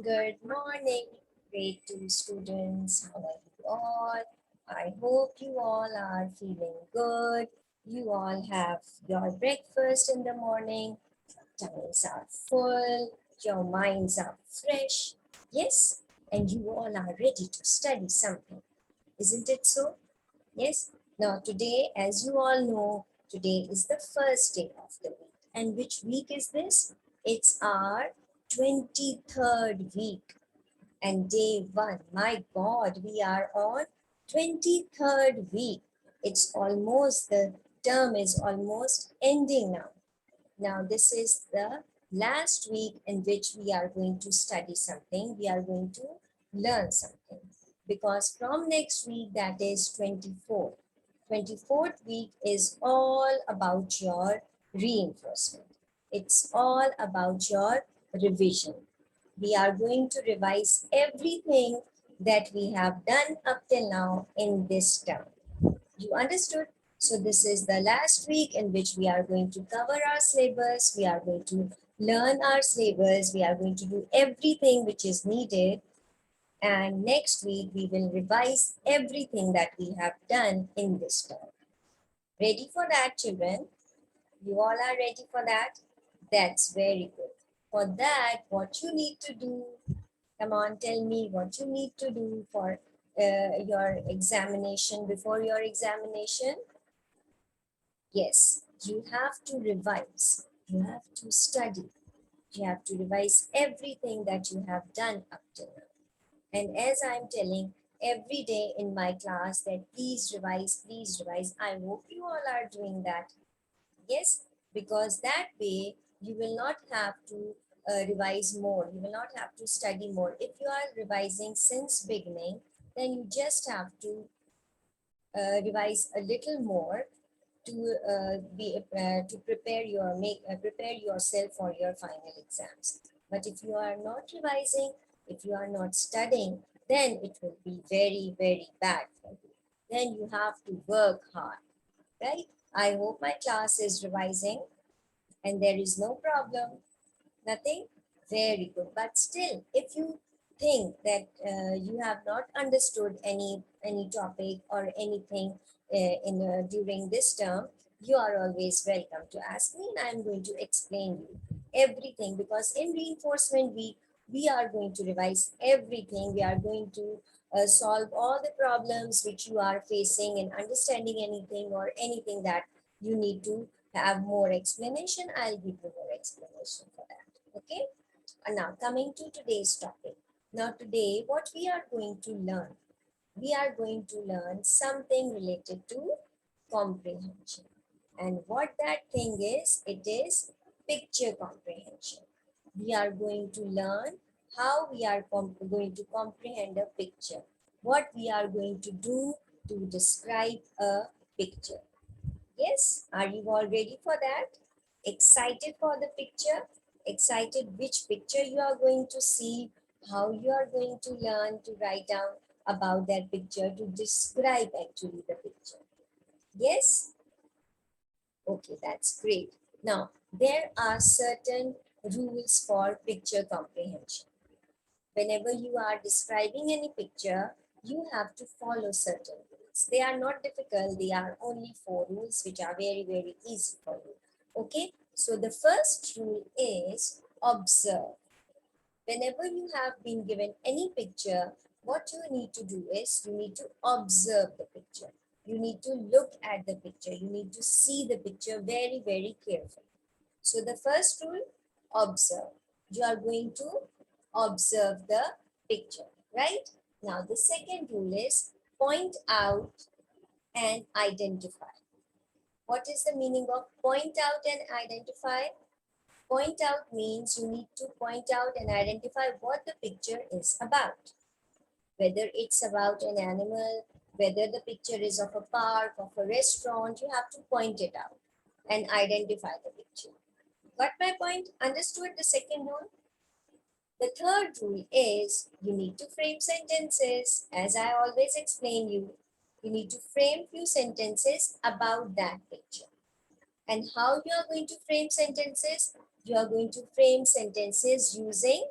Good morning, grade 2 students. How are you all? I hope you all are feeling good. You all have your breakfast in the morning. Tummies are full. Your minds are fresh. Yes, and you all are ready to study something. Isn't it so? Yes. Now, today, as you all know, today is the first day of the week. And which week is this? It's our 23rd week and day one. My God, we are on 23rd week. It's almost, the term is almost ending now. Now, this is the last week in which we are going to study something. We are going to learn something. Because from next week, that is 24th. 24th week is all about your reinforcement. It's all about your revision. We are going to revise everything that we have done up till now in this term. You understood? So this is the last week in which we are going to cover our syllabus. We are going to learn our syllabus. We are going to do everything which is needed. And next week, we will revise everything that we have done in this term. Ready for that, children? You all are ready for that? That's very good. For that, what you need to do, come on, tell me what you need to do for your examination, before your examination. Yes, you have to revise. You have to study. You have to revise everything that you have done up till now. And as I'm telling every day in my class that please revise, I hope you all are doing that. Yes, because that way you will not have to revise more. You will not have to study more. If you are revising since beginning, then you just have to revise a little more to to prepare yourself for your final exams. But if you are not revising, if you are not studying, then it will be very bad for you. Then you have to work hard, right? I hope my class is revising and there is no problem. Nothing? Very good. But still, if you think that you have not understood any topic or anything during this term, you are always welcome to ask me and I am going to explain you everything, because in reinforcement week, we are going to revise everything. We are going to solve all the problems which you are facing in understanding anything or anything that you need to have more explanation. I'll give you more explanation for that. Okay, and now coming to today's topic. Now today what we are going to learn, we are going to learn something related to comprehension. And what that thing is, it is picture comprehension. We are going to learn how we are going to comprehend a picture, what we are going to do to describe a picture. Yes, are you all ready for that? Excited for the picture? Excited which picture you are going to see, how you are going to learn to write down about that picture, to describe actually the picture. Yes? Okay, that's great. Now, there are certain rules for picture comprehension. Whenever you are describing any picture, you have to follow certain rules. They are not difficult. They are only 4 rules which are very easy for you. Okay. So the first rule is observe. Whenever you have been given any picture, what you need to do is you need to observe the picture. You need to look at the picture. You need to see the picture very carefully. So the first rule, observe. You are going to observe the picture, right? Now the second rule is point out and identify. What is the meaning of point out and identify? Point out means you need to point out and identify what the picture is about. Whether it's about an animal, whether the picture is of a park, of a restaurant, you have to point it out and identify the picture. Got my point? Understood the second rule? The third rule is you need to frame sentences. As I always explain you need to frame few sentences about that picture. And how you are going to frame sentences? You are going to frame sentences using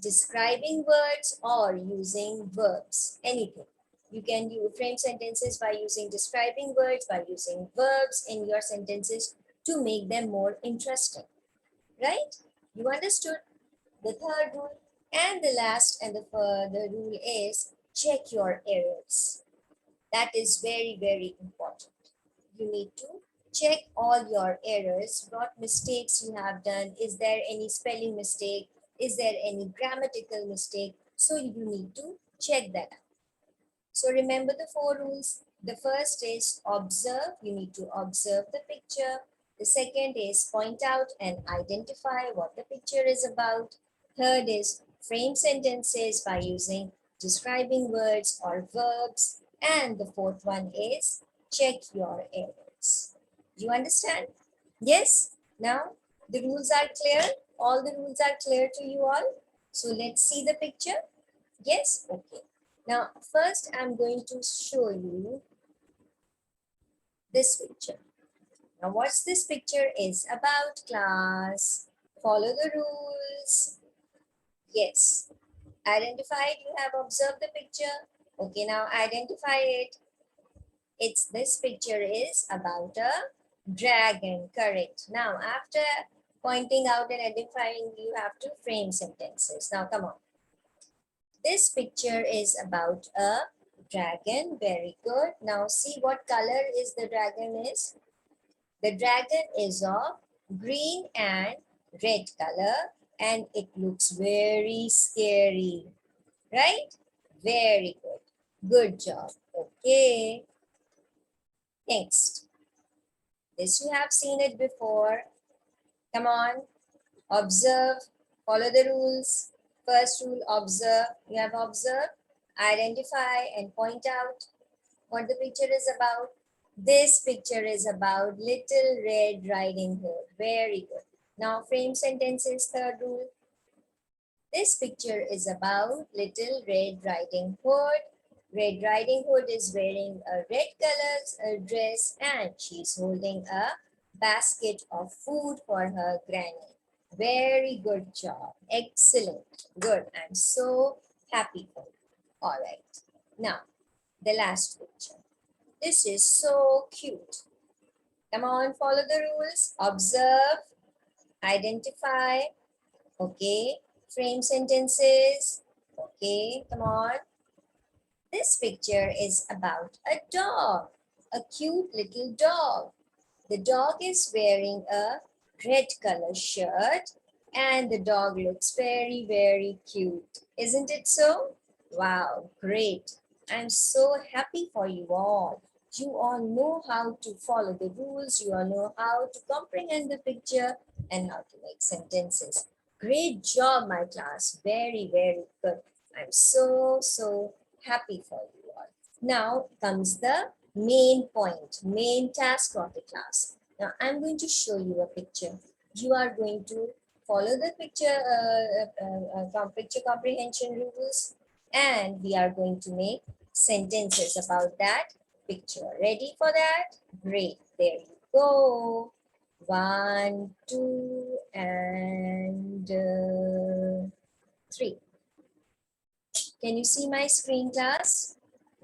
describing words or using verbs, anything. You can frame sentences by using describing words, by using verbs in your sentences to make them more interesting, right? You understood the third rule. And the last and the rule is check your errors. That is very, very important. You need to check all your errors, what mistakes you have done. Is there any spelling mistake? Is there any grammatical mistake? So you need to check that out. So remember the four rules. The first is observe. You need to observe the picture. The second is point out and identify what the picture is about. Third is frame sentences by using describing words or verbs. And the fourth one is check your errors. Do you understand? Yes? Now the rules are clear. All the rules are clear to you all. So let's see the picture. Yes? Okay. Now, first I'm going to show you this picture. Now, what's this picture is about, class? Follow the rules. Yes. Identified, you have observed the picture. Okay, now identify it. This picture is about a dragon, correct. Now, after pointing out and identifying, you have to frame sentences. Now, come on. This picture is about a dragon. Very good. Now see what color is the dragon is. The dragon is of green and red color and it looks very scary. Right? Very good. Good job. Okay. Next. This you have seen it before. Come on. Observe. Follow the rules. First rule, observe. You have observed. Identify and point out what the picture is about. This picture is about Little Red Riding Hood. Very good. Now frame sentences, third rule. This picture is about Little Red Riding Hood. Red Riding Hood is wearing a red color dress and she's holding a basket of food for her granny. Very good job. Excellent. Good. I'm so happy for you. All right. Now, the last picture. This is so cute. Come on, follow the rules. Observe, identify, okay. Frame sentences, okay. Come on. This picture is about a dog, a cute little dog. The dog is wearing a red color shirt and the dog looks very, very cute. Isn't it so? Wow, great. I'm so happy for you all. You all know how to follow the rules. You all know how to comprehend the picture and how to make sentences. Great job, my class. Very, very good. I'm so, so happy for you all. Now comes the main point, main task of the class. Now I'm going to show you a picture. You are going to follow the picture comprehension rules and we are going to make sentences about that picture. Ready for that? Great. There you go. 1, 2, and 3. Can you see my screen, class?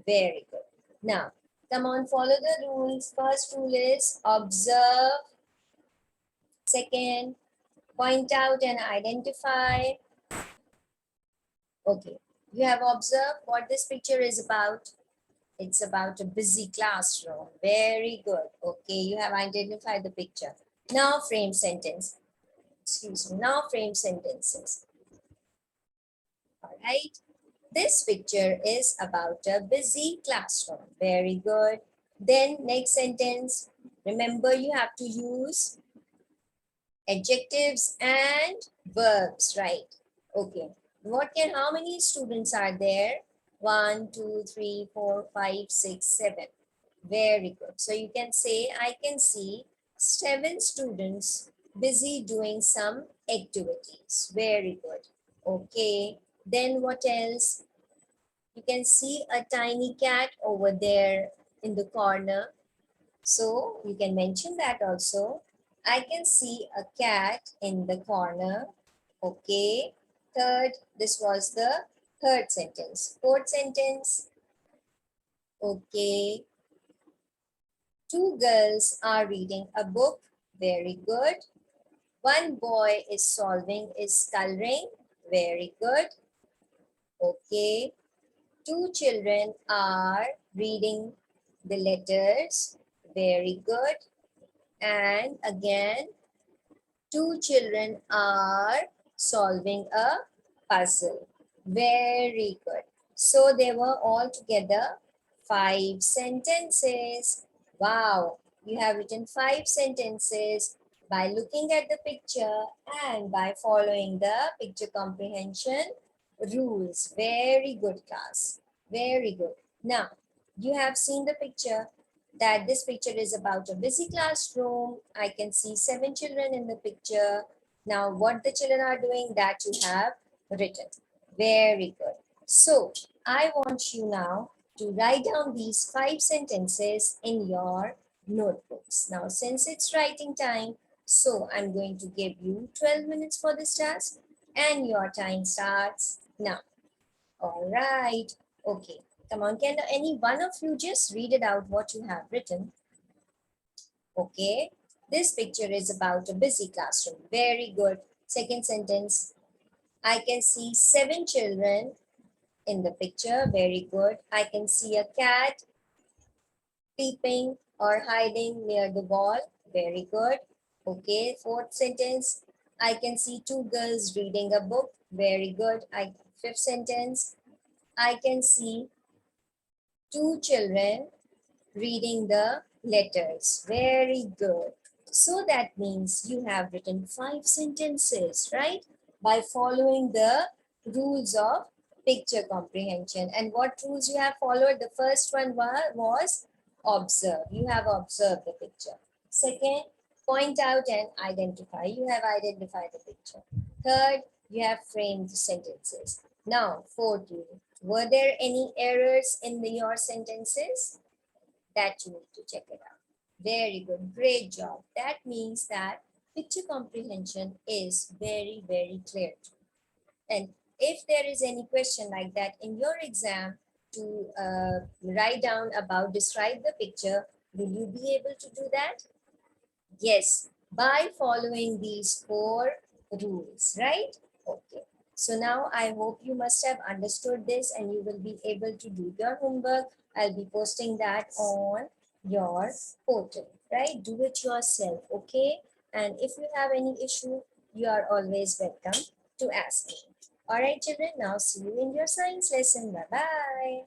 Very good. Now, come on, follow the rules. First rule is observe. Second, point out and identify. Okay, you have observed what this picture is about. It's about a busy classroom. Very good. Okay, you have identified the picture. Now frame sentence. Excuse me. Now frame sentences. All right. This picture is about a busy classroom. Very good. Then next sentence. Remember, you have to use adjectives and verbs, right? Okay. How many students are there? 1, 2, 3, 4, 5, 6, 7. Very good. So you can say, I can see 7 students busy doing some activities. Very good. Okay. Then what else? You can see a tiny cat over there in the corner. So you can mention that also. I can see a cat in the corner. Okay. Third, this was the third sentence. Fourth sentence, okay. Two girls are reading a book. Very good. One boy is coloring. Very good. Okay. Two children are reading the letters. Very good. And again, two children are solving a puzzle. Very good. So they were all together 5 sentences. Wow, you have written 5 sentences by looking at the picture and by following the picture comprehension rules. Very good, class. Very good. Now, you have seen the picture, that this picture is about a busy classroom. I can see 7 children in the picture. Now, what the children are doing, that you have written. Very good. So, I want you now to write down these 5 sentences in your notebooks. Now, since it's writing time, so I'm going to give you 12 minutes for this task, and your time starts now. All right. Okay. Come on, can any one of you just read it out what you have written? Okay. This picture is about a busy classroom. Very good. Second sentence. I can see 7 children in the picture. Very good. I can see a cat peeping or hiding near the wall. Very good. Okay. Fourth sentence. I can see 2 girls reading a book. Very good. Fifth sentence. I can see 2 children reading the letters. Very good. So that means you have written 5 sentences, right? By following the rules of picture comprehension. And what rules you have followed? The first one was observe. You have observed the picture. Second, point out and identify. You have identified the picture. Third, you have framed the sentences. Now, fourth rule. Were there any errors in your sentences? That you need to check it out. Very good, great job. That means that picture comprehension is very, very clear. And if there is any question like that in your exam to write down about, describe the picture, will you be able to do that? Yes, by following these 4 rules, right? Okay. So now I hope you must have understood this and you will be able to do your homework. I'll be posting that on your portal, right? Do it yourself, okay? And if you have any issue, you are always welcome to ask me. All right, children, now see you in your science lesson. Bye-bye.